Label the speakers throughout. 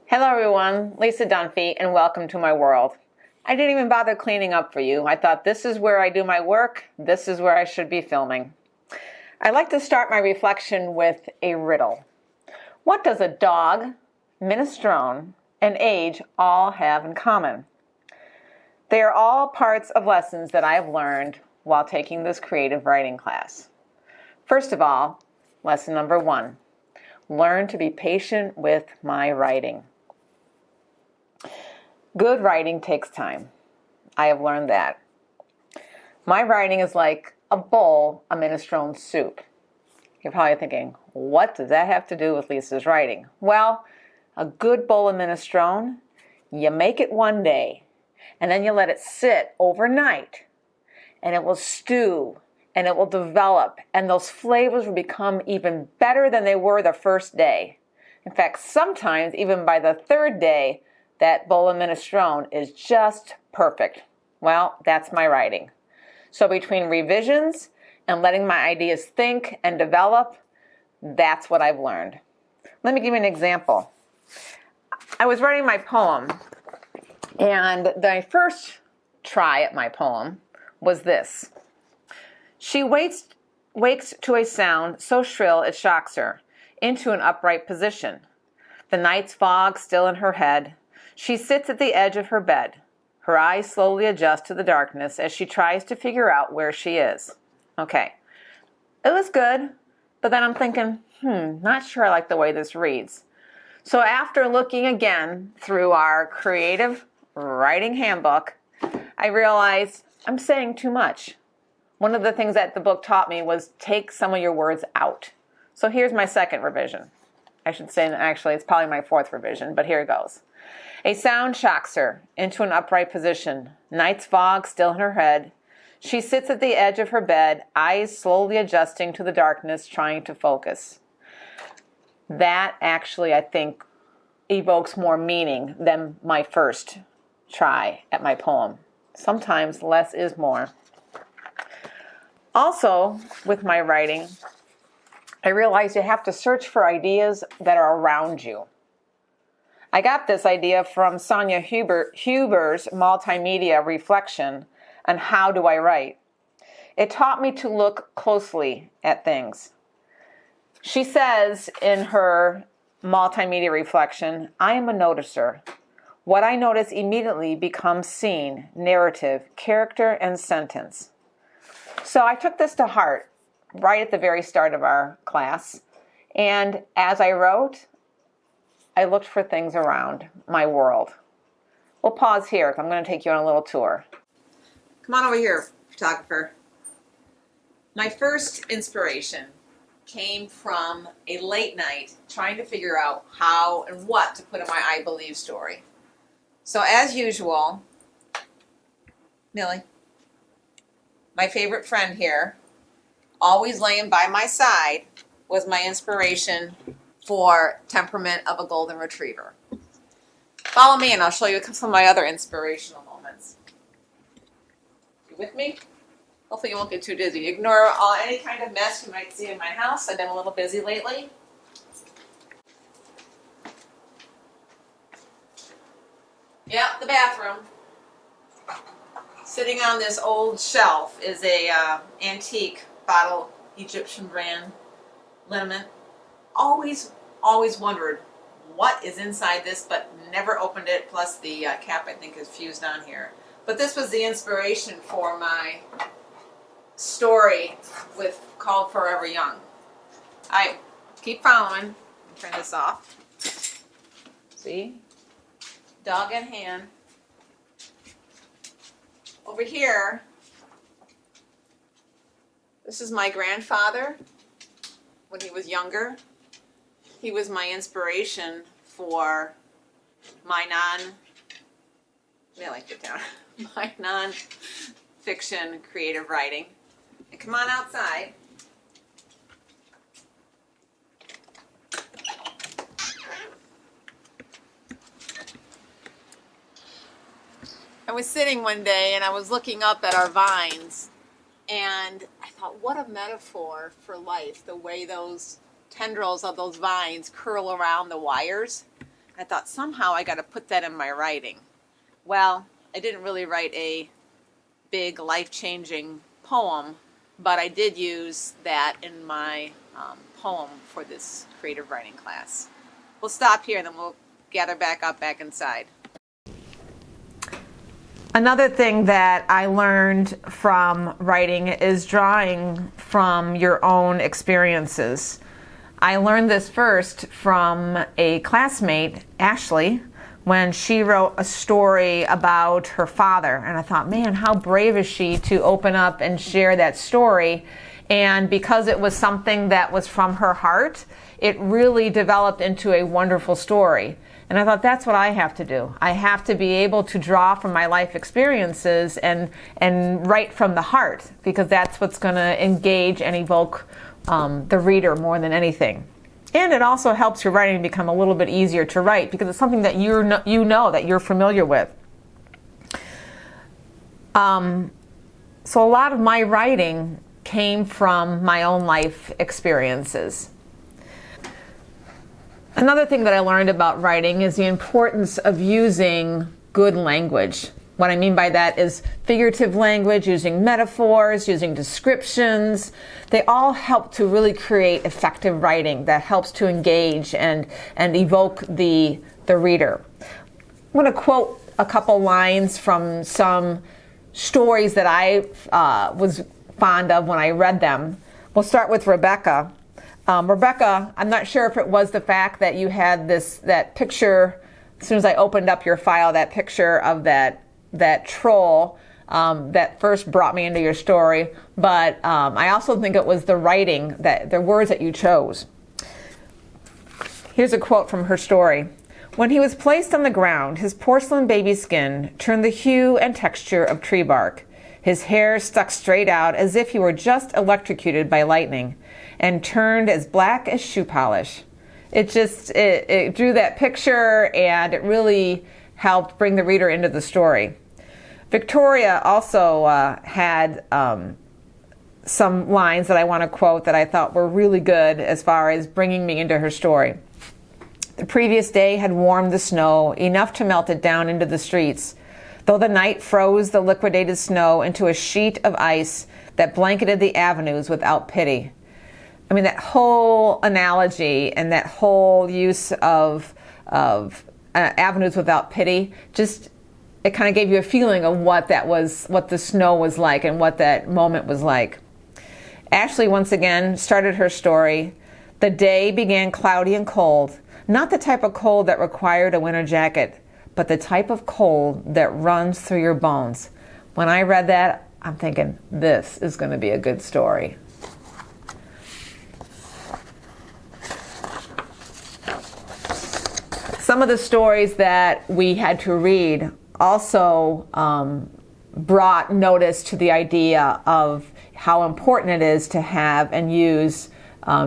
Speaker 1: Hello everyone, Lisa Dunphey, and welcome to my world. I didn't even bother cleaning up for you. I thought this is where I do my work, this is where I should be filming. I like to start my reflection with a riddle. What does a dog, minestrone, and age all have in common? They are all parts of lessons that I have learned while taking this creative writing class. First of all, lesson number 1, learn to be patient with my writing. Good writing takes time. I have learned that. My writing is like a bowl of minestrone soup. You're probably thinking, what does that have to do with Lisa's writing? Well, a good bowl of minestrone, you make it one day, and then you let it sit overnight, and it will stew, and it will develop, and those flavors will become even better than they were the first day. In fact, sometimes even by the third day, that bowl of minestrone is just perfect. Well, that's my writing. So between revisions and letting my ideas think and develop, that's what I've learned. Let me give you an example. I was writing my poem, and my first try at my poem was this. She wakes to a sound so shrill it shocks her into an upright position. The night's fog still in her head. She sits at the edge of her bed. Her eyes slowly adjust to the darkness as she tries to figure out where she is. Okay, it was good, but then I'm thinking, not sure I like the way this reads. So after looking again through our creative writing handbook, I realized I'm saying too much. One of the things that the book taught me was take some of your words out. So here's my second revision. I should say, actually, it's probably my fourth revision, but here it goes. A sound shocks her into an upright position. Night's fog still in her head. She sits at the edge of her bed, eyes slowly adjusting to the darkness, trying to focus. That actually, I think, evokes more meaning than my first try at my poem. Sometimes less is more. Also, with my writing, I realized you have to search for ideas that are around you. I got this idea from Sonia Huber's multimedia reflection on how do I write. It taught me to look closely at things. She says in her multimedia reflection, I am a noticer. What I notice immediately becomes scene, narrative, character, and sentence. So I took this to heart right at the very start of our class. And as I wrote, I looked for things around my world. We'll pause here. I'm going to take you on a little tour. Come on over here, photographer. My first inspiration came from a late night trying to figure out how and what to put in my I Believe story. So as usual, Millie, my favorite friend here, always laying by my side, was my inspiration for Temperament of a Golden Retriever. Follow me and I'll show you some of my other inspirational moments. You with me? Hopefully you won't get too dizzy. Ignore any kind of mess you might see in my house. I've been a little busy lately. Yeah, the bathroom. Sitting on this old shelf is a antique bottle Egyptian brand liniment. Always wondered what is inside this, but never opened it. Plus the cap, I think, is fused on here. But this was the inspiration for my story called Forever Young. I keep following. Turn this off. See? Dog in hand. Over here, this is my grandfather when he was younger. He was my inspiration for my my non-fiction creative writing. And come on outside. I was sitting one day and I was looking up at our vines, and I thought, what a metaphor for life, the way those tendrils of those vines curl around the wires. I thought somehow I got to put that in my writing. Well, I didn't really write a big life-changing poem, but I did use that in my poem for this creative writing class. We'll stop here and then we'll gather back inside. Another thing that I learned from writing is drawing from your own experiences. I learned this first from a classmate, Ashley, when she wrote a story about her father. And I thought, man, how brave is she to open up and share that story. And because it was something that was from her heart, it really developed into a wonderful story. And I thought, that's what I have to do. I have to be able to draw from my life experiences and write from the heart, because that's what's going to engage and evoke the reader more than anything. And it also helps your writing become a little bit easier to write, because it's something that you know that you're familiar with. So a lot of my writing came from my own life experiences. Another thing that I learned about writing is the importance of using good language. What I mean by that is figurative language, using metaphors, using descriptions. They all help to really create effective writing that helps to engage and evoke the reader. I'm going to quote a couple lines from some stories that I was fond of when I read them. We'll start with Rebecca. Rebecca, I'm not sure if it was the fact that you had that picture, as soon as I opened up your file, that picture of that troll that first brought me into your story, but I also think it was the writing, the words that you chose. Here's a quote from her story. When he was placed on the ground, his porcelain baby skin turned the hue and texture of tree bark. His hair stuck straight out as if he were just electrocuted by lightning, and turned as black as shoe polish. It drew that picture, and it really helped bring the reader into the story. Victoria also had some lines that I want to quote that I thought were really good as far as bringing me into her story. The previous day had warmed the snow enough to melt it down into the streets, though the night froze the liquidated snow into a sheet of ice that blanketed the avenues without pity. I mean, that whole analogy and that whole use of avenues without pity, just it kind of gave you a feeling of what that was, what the snow was like and what that moment was like. Ashley once again started her story. The day began cloudy and cold, not the type of cold that required a winter jacket, but the type of cold that runs through your bones. When I read that, I'm thinking, this is going to be a good story. Some of the stories that we had to read also brought notice to the idea of how important it is to have and use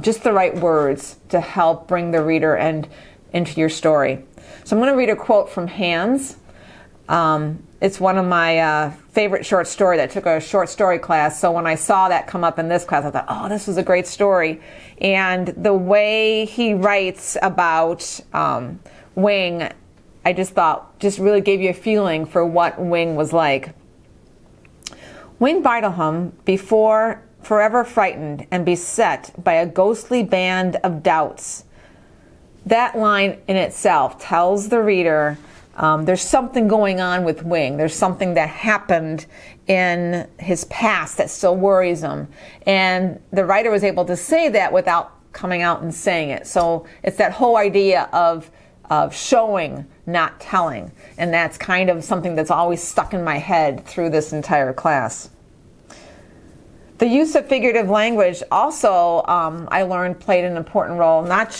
Speaker 1: just the right words to help bring the reader into your story. So I'm going to read a quote from Hans. It's one of my favorite short stories. I took a short story class, so when I saw that come up in this class, I thought, oh, this was a great story. And the way he writes about Wing, I just thought, just really gave you a feeling for what Wing was like. Wing Bidleham, before forever frightened and beset by a ghostly band of doubts. That line in itself tells the reader there's something going on with Wing. There's something that happened in his past that still worries him. And the writer was able to say that without coming out and saying it. So it's that whole idea of showing, not telling. And that's kind of something that's always stuck in my head through this entire class. The use of figurative language also, I learned, played an important role, not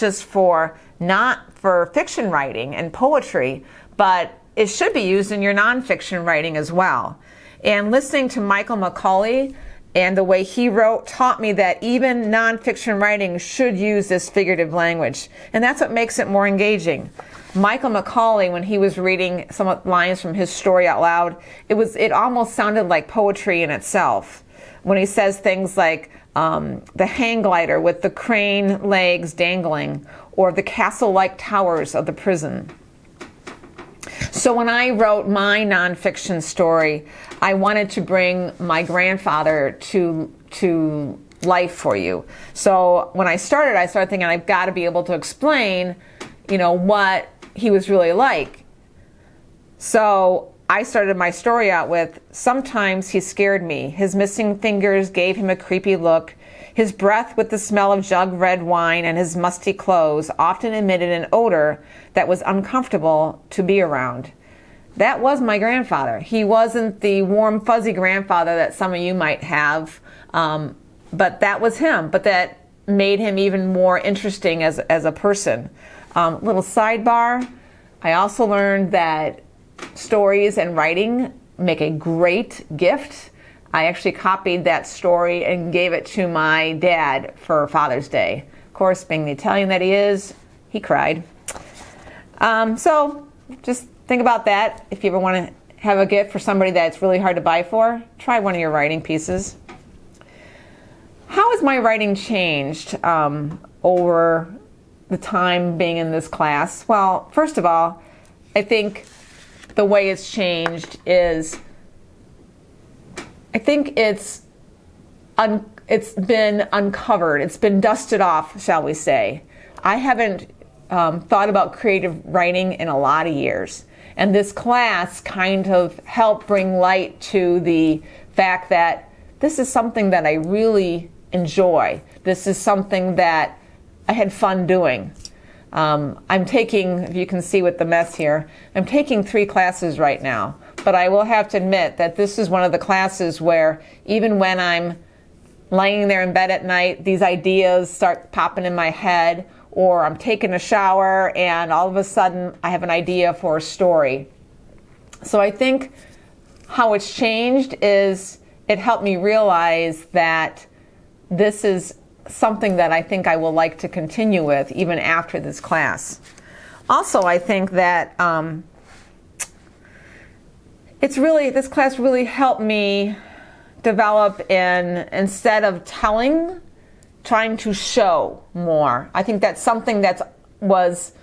Speaker 1: for fiction writing and poetry, but it should be used in your nonfiction writing as well. And listening to Michael McCauley and the way he wrote taught me that even nonfiction writing should use this figurative language. And that's what makes it more engaging. Michael McCauley, when he was reading some lines from his story out loud, it almost sounded like poetry in itself. When he says things like the hang glider with the crane legs dangling, or the castle-like towers of the prison. So when I wrote my nonfiction story, I wanted to bring my grandfather to life for you. So when I started thinking I've got to be able to explain, what he was really like. So I started my story out with, sometimes he scared me. His missing fingers gave him a creepy look. His breath with the smell of jug red wine and his musty clothes often emitted an odor that was uncomfortable to be around. That was my grandfather. He wasn't the warm, fuzzy grandfather that some of you might have, but that was him. But that made him even more interesting as a person. Little sidebar, I also learned that stories and writing make a great gift. I actually copied that story and gave it to my dad for Father's Day. Of course, being the Italian that he is, he cried. So just think about that. If you ever want to have a gift for somebody that's really hard to buy for, try one of your writing pieces. How has my writing changed over the time being in this class? Well, first of all, I think the way it's changed is, I think it's been uncovered. It's been dusted off, shall we say. I haven't thought about creative writing in a lot of years. And this class kind of helped bring light to the fact that this is something that I really enjoy. This is something that I had fun doing. I'm taking, if you can see with the mess here, I'm taking 3 classes right now. But I will have to admit that this is one of the classes where even when I'm laying there in bed at night, these ideas start popping in my head, or I'm taking a shower and all of a sudden I have an idea for a story. So I think how it's changed is it helped me realize that this is something that I think I will like to continue with even after this class. Also, I think that this class really helped me develop instead of telling, trying to show more. I think that's something that was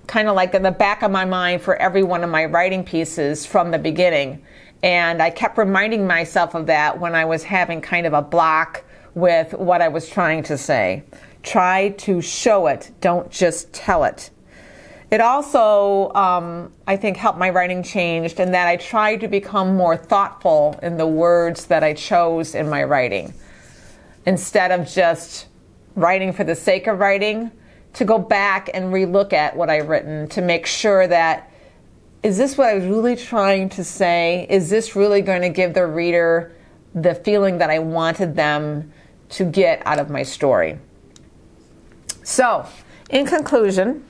Speaker 1: kind of like in the back of my mind for every one of my writing pieces from the beginning. And I kept reminding myself of that when I was having kind of a block with what I was trying to say. Try to show it, don't just tell it. It also, I think, helped my writing change in that I tried to become more thoughtful in the words that I chose in my writing. Instead of just writing for the sake of writing, to go back and relook at what I've written to make sure that, is this what I was really trying to say? Is this really going to give the reader the feeling that I wanted them to get out of my story? So, in conclusion,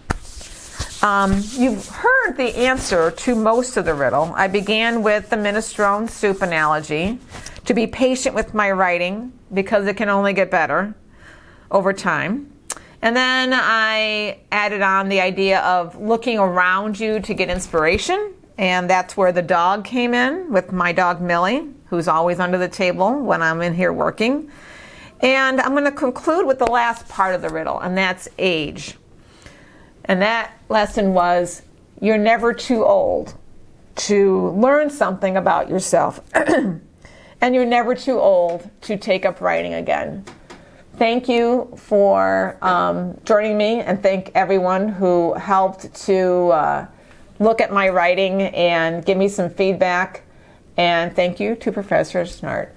Speaker 1: you've heard the answer to most of the riddle. I began with the minestrone soup analogy, to be patient with my writing because it can only get better over time. And then I added on the idea of looking around you to get inspiration, and that's where the dog came in with my dog Millie, who's always under the table when I'm in here working. And I'm going to conclude with the last part of the riddle, and that's age. And that lesson was, you're never too old to learn something about yourself. And you're never too old to take up writing again. Thank you for joining me, and thank everyone who helped to look at my writing and give me some feedback. And thank you to Professor Snart.